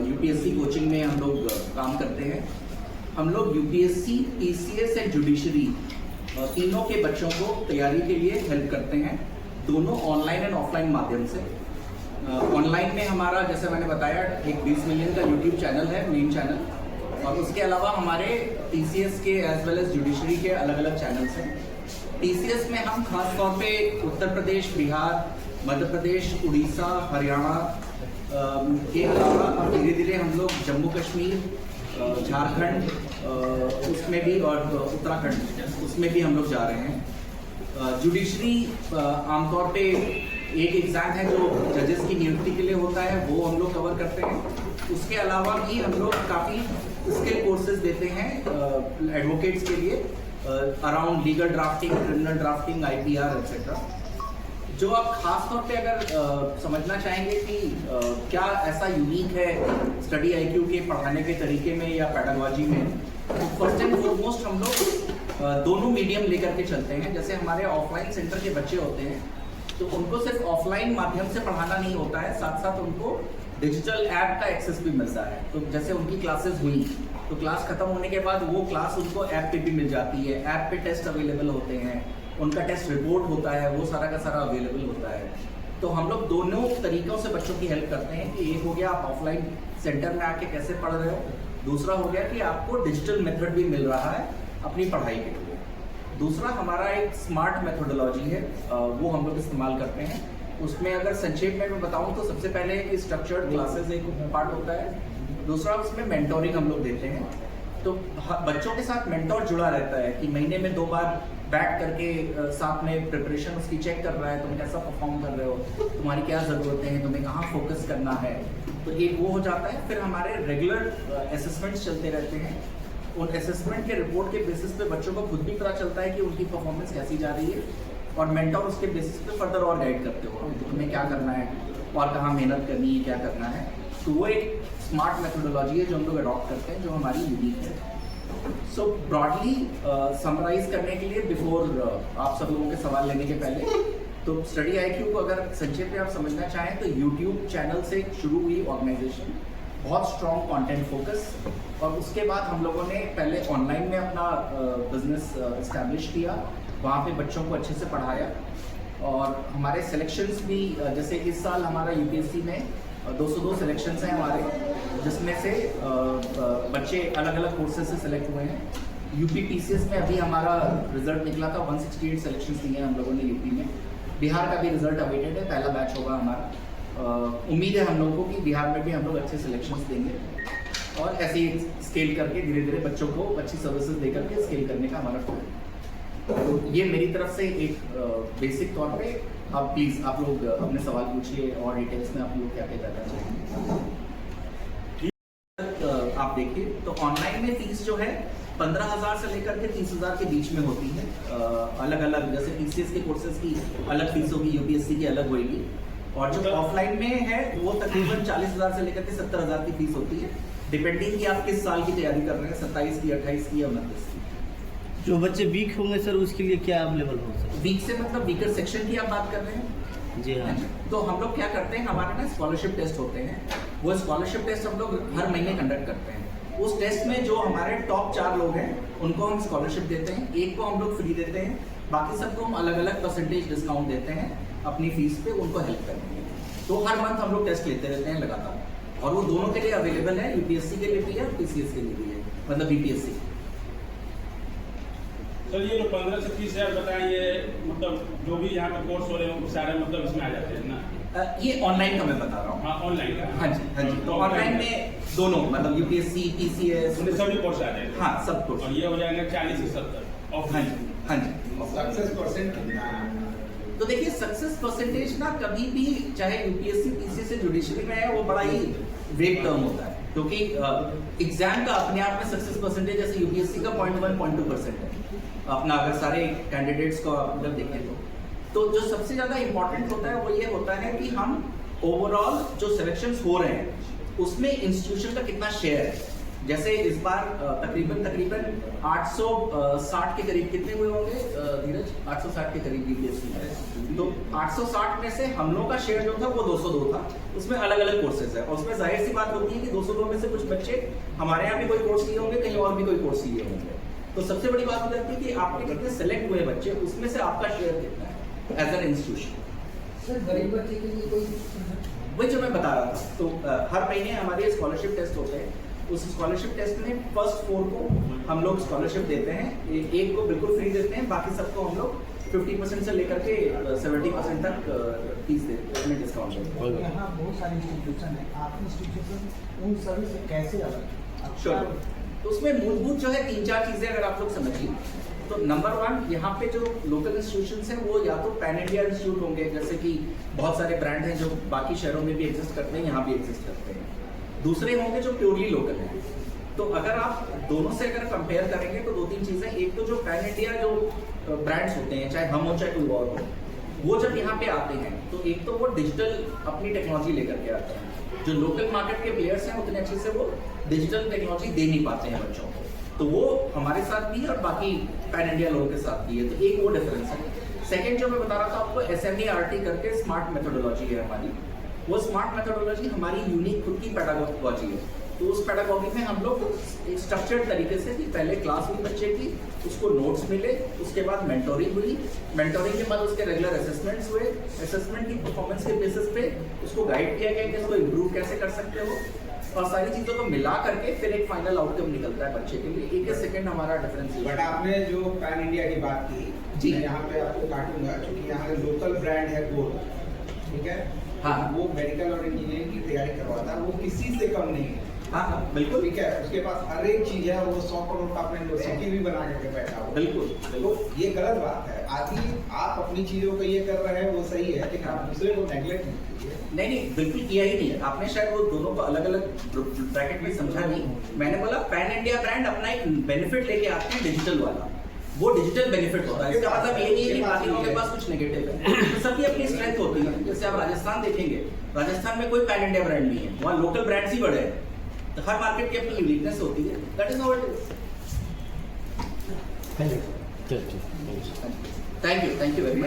UPSC coaching में हम लोग काम करते हैं। हम लोग यूपीएससी, पीसीएस एंड जुडिशरी तीनों के बच्चों को तैयारी के लिए हेल्प करते हैं, दोनों ऑनलाइन एंड ऑफलाइन माध्यम से। ऑनलाइन में हमारा, जैसे मैंने बताया, एक 20 मिलियन का यूट्यूब चैनल है, मेन चैनल, और उसके अलावा हमारे टीसीएस के एज वेल एज जुडिशरी के अलग अलग चैनल्स हैं। टीसीएस में हम खास तौर पे उत्तर प्रदेश, बिहार, मध्य प्रदेश, उड़ीसा, हरियाणा के अलावा अब धीरे धीरे हम लोग जम्मू कश्मीर, झारखंड उसमें भी, और उत्तराखंड उसमें भी हम लोग जा रहे हैं। जुडिशरी आमतौर पे एक एग्ज़ाम है जो जजेस की नियुक्ति के लिए होता है, वो हम लोग कवर करते हैं। उसके अलावा भी हम लोग काफ़ी स्किल कोर्सेज देते हैं एडवोकेट्स के लिए, around legal drafting, criminal drafting, IPR etcetera. जो आप खास तौर पे अगर समझना चाहेंगे कि क्या ऐसा यूनिक है स्टडी आईक्यू के पढ़ाने के तरीके में या पेडागोजी में, तो फर्स्ट एंड फॉरमोस्ट हम लोग दोनों मीडियम लेकर के चलते हैं। जैसे हमारे ऑफलाइन सेंटर के बच्चे होते हैं तो उनको सिर्फ ऑफलाइन माध्यम से पढ़ाना नहीं होता है, साथ साथ उनको डिजिटल ऐप का एक्सेस भी मिलता है। तो जैसे उनकी क्लासेस हुई तो क्लास खत्म होने के बाद वो क्लास उनको ऐप पे भी मिल जाती है, ऐप पे टेस्ट अवेलेबल होते हैं, उनका टेस्ट रिपोर्ट होता है, वो सारा का सारा अवेलेबल होता है। तो हम लोग दोनों तरीक़ों से बच्चों की हेल्प करते हैं कि एक हो गया आप ऑफलाइन सेंटर में आके कैसे पढ़ रहे हो, दूसरा हो गया कि आपको डिजिटल मेथड भी मिल रहा है अपनी पढ़ाई के लिए। दूसरा हमारा एक स्मार्ट मेथोडोलॉजी है, वो हम लोग इस्तेमाल करते हैं। उसमें अगर संक्षेप में मैं बताऊँ तो सबसे पहले स्ट्रक्चर्ड क्लासेस एक पार्ट होता है, दूसरा उसमें मेंटोरिंग हम लोग देते हैं। तो बच्चों के साथ मेंटोर जुड़ा रहता है कि महीने में 2 बार बैठ करके साथ में प्रिपरेशन उसकी चेक कर रहा है, तुम कैसा परफॉर्म कर रहे हो, तुम्हारी क्या ज़रूरतें हैं, तुम्हें कहाँ फोकस करना है। तो एक वो हो जाता है। फिर हमारे रेगुलर असेसमेंट्स चलते रहते हैं। उन असेसमेंट के रिपोर्ट के बेसिस पे बच्चों को खुद भी पता चलता है कि उनकी परफॉर्मेंस कैसी जा रही है, और मेंटोर उसके बेसिस पे फर्दर और गाइड करते हो कि तुम्हें क्या करना है और कहाँ मेहनत करनी है, क्या करना है। तो वो एक स्मार्ट मेथोडोलॉजी है जो हम लोग अडॉप्ट करते हैं, जो हमारी यूनिक है। सो ब्रॉडली समराइज करने के लिए, बिफोर आप सब लोगों के सवाल लेने के पहले, तो स्टडी आईक्यू को अगर संक्षेप में आप समझना चाहें तो यूट्यूब चैनल से शुरू हुई ऑर्गेनाइजेशन, बहुत स्ट्रॉन्ग कंटेंट फोकस, और उसके बाद हम लोगों ने पहले ऑनलाइन में अपना बिजनेस इस्टेब्लिश किया, वहाँ पे बच्चों को अच्छे से पढ़ाया। और हमारे सिलेक्शंस भी, जैसे इस साल हमारा यूपीएससी में 202 सिलेक्शंस हैं हमारे, जिसमें से बच्चे अलग अलग कोर्सेज से सिलेक्ट हुए हैं। यूपी पीसीएस में अभी हमारा रिजल्ट निकला था, 168 सिलेक्शंस दिए हैं हम लोगों ने यूपी में। बिहार का भी रिजल्ट अवेटेड है, पहला बैच होगा हमारा। उम्मीद है हम लोगों को कि बिहार में भी हम लोग अच्छे सिलेक्शंस देंगे, और ऐसे ही स्केल करके धीरे धीरे बच्चों को अच्छी सर्विसेज देकर के स्केल करने का हमारा प्लान है। तो ये मेरी तरफ से एक बेसिक तौर पे। आप प्लीज़ आप लोग अपने सवाल पूछिए और डिटेल्स में आप लोग क्या क्या करना चाहेंगे। आप देखिए तो ऑनलाइन में फीस जो है 15,000 से लेकर के 30,000 के बीच में होती है। अलग अलग, जैसे पीसीएस के कोर्सेज की अलग फीस होगी, यूपीएससी की अलग होगी, और जो ऑफलाइन में है वो तकरीबन 40,000 से लेकर के 70,000 की फीस होती है, डिपेंडिंग कि आप किस साल की तैयारी कर रहे हैं, 27 की, 28 की या 29 की। जो बच्चे वीक होंगे सर, उसके लिए क्या अवेलेबल हो सकता है? वीक से मतलब वीकर सेक्शन की आप बात कर रहे हैं? जी हाँ। तो हम लोग क्या करते हैं, हमारे ना स्कॉलरशिप टेस्ट होते हैं, वो स्कॉलरशिप टेस्ट हम लोग हर महीने कंडक्ट करते हैं। उस टेस्ट में जो हमारे टॉप 4 लोग हैं उनको हम स्कॉलरशिप देते हैं, एक को हम लोग फ्री देते हैं, बाकी सबको हम अलग अलग परसेंटेज डिस्काउंट देते हैं अपनी फीस पे, उनको हेल्प करने के लिए। तो हर मंथ हम लोग टेस्ट लेते रहते हैं लगातार, और वो दोनों के लिए अवेलेबल है, यूपीएससी के लिए भी है और पीसीएस के लिए भी है, मतलब बीपीएससी। सर ये जो 15 से 30,000 बताएं, ये मतलब जो भी यहाँ पे कोर्स हो रहे हैं वो सारे मतलब इसमें आ जाते हैं ना? ये ऑनलाइन का मैं बता रहा हूँ। हाँ ऑनलाइन का। हाँ जी, हाँ जी। तो ऑनलाइन में दोनों, मतलब यूपीएससी, पीसीएस, सभी कोर्स आ जाएंगे। हाँ सब कोर्स। और ये हो जाएंगे 40 से 70 ऑफ। हाँ जी, हाँ जी। सक्सेस परसेंट तो देखिए सक्सेस परसेंटेज ना कभी भी, चाहे यूपीएससी, पीसीएस से जुडिशरी में है, वो बड़ा ही वेग टर्म होता है, क्योंकि एग्जाम का अपने आप में सक्सेस परसेंटेज जैसे यूपीएससी का 0.1, 0.2% है अपना, अगर सारे कैंडिडेट्स को अगर देखें तो जो सबसे ज़्यादा इंपॉर्टेंट होता है वो ये होता है कि हम ओवरऑल जो सिलेक्शंस हो रहे हैं उसमें इंस्टीट्यूशन का कितना शेयर है। जैसे इस बार तकरीबन 860 के करीब कितने हुए होंगे धीरज? 860 के करीब यूपीएससी में। तो 860 में से हम लोग का शेयर जो था वो 202 था। उसमें अलग अलग कोर्सेज है और उसमें जाहिर सी बात होती है कि 202 में से कुछ बच्चे हमारे यहाँ भी कोई कोर्स लिए होंगे, कहीं और भी कोई कोर्स लिए होंगे। तो सबसे बड़ी बात हो जाती है कि आपके कितने सेलेक्ट हुए बच्चे, उसमें से आपका शेयर कितना है एज एन इंस्टीट्यूशन। सर गरीब बच्चे के लिए कोई वही जो मैं बता रहा था। तो हर महीने हमारे स्कॉलरशिप टेस्ट होते हैं। उस स्कॉलरशिप टेस्ट में फर्स्ट 4 को हम लोग स्कॉलरशिप देते हैं, एक को बिल्कुल फ्री देते हैं, बाकी सबको हम लोग 50% से लेकर के 70% तक फीस देते हैं डिस्काउंट देते हैं। यहाँ बहुत सारे इंस्टीट्यूशन है, आपकी इंस्टीट्यूशन उन सभी से कैसे अलग है? श्योर। तो उसमें मूलभूत जो है 3-4 चीजें अगर आप लोग समझिए तो नंबर 1 यहाँ पे जो लोकल इंस्टीट्यूशंस हैं वो या तो पैन इंडिया इंस्टीट्यूट होंगे, जैसे कि बहुत सारे ब्रांड हैं जो बाकी शहरों में भी एग्जिस्ट करते हैं, यहाँ भी एग्जिस्ट करते हैं। दूसरे होंगे जो प्योरली लोकल हैं। तो अगर आप दोनों से अगर कंपेयर करेंगे तो 2-3 चीजें, एक तो जो पैन इंडिया जो ब्रांड्स होते हैं, चाहे हम हो चाहे कोई और हो, वो जब यहाँ पे आते हैं तो एक तो वो डिजिटल अपनी टेक्नोलॉजी लेकर के आते हैं। जो लोकल मार्केट के प्लेयर्स हैं उतने अच्छे से वो डिजिटल टेक्नोलॉजी दे नहीं पाते हैं बच्चों को, तो वो हमारे साथ भी है और बाकी पैन इंडिया लोगों के साथ भी है। तो एक वो डिफरेंस है। सेकंड जो मैं बता रहा था आपको, SMART करके स्मार्ट मेथोडोलॉजी है हमारी। वो स्मार्ट मेथोडोलॉजी हमारी यूनिक खुद की पेडागोजी है। तो उस पेडागोजी में हम लोग एक स्ट्रक्चर्ड तरीके से कि पहले क्लास हुई बच्चे की, उसको नोट्स मिले, उसके बाद मेंटोरिंग हुई, मेंटोरिंग के बाद उसके रेगुलर असेसमेंट्स हुए, असेसमेंट की परफॉर्मेंस के बेसिस पे उसको गाइड किया गया कि इसको इम्प्रूव कैसे कर सकते हो, और सारी चीज़ों को मिला करके फिर एक फाइनल आउटकम निकलता है बच्चे के लिए। एक सेकंड हमारा डिफरेंस। बट आपने जो पैन इंडिया की बात की जी, मैं यहाँ पे आपको काटूंगा क्योंकि यहाँ लोकल ब्रांड है गोल्ड, ठीक है? हाँ। वो मेडिकल और इंजीनियरिंग की तैयारी करवाता है, वो किसी से कम नहीं है। हाँ बिल्कुल, ठीक है, उसके पास हर एक चीज है, वो 100 करोड़ का अपने यूनिवर्सिटी भी बना करके बैठा हुआ है। बिल्कुल। तो ये गलत बात है। आदि आप अपनी चीजों को ये कर रहे हैं वो सही है, लेकिन आप दूसरे को नेगलेक्ट नहीं कीजिए। नहीं, बिल्कुल किया ही नहीं है आपने। शायद वो दोनों को अलग अलग ब्रैकेट में समझा नहीं। मैंने बोला पैन इंडिया ब्रांड अपना एक बेनिफिट लेके आते हैं डिजिटल वाला, वो डिजिटल बेनिफिट होता है। इसका मतलब ये नहीं है कि बाकी लोगों के पास कुछ नेगेटिव है। तो सबकी अपनी स्ट्रेंथ होती है। जैसे आप राजस्थान देखेंगे, राजस्थान में कोई पैन इंडिया ब्रांड नहीं है, वहाँ लोकल ब्रांड्स ही बड़े हैं। तो हर मार्केट की अपनी यूनिकनेस होती है। That is how it is. Thank you very much.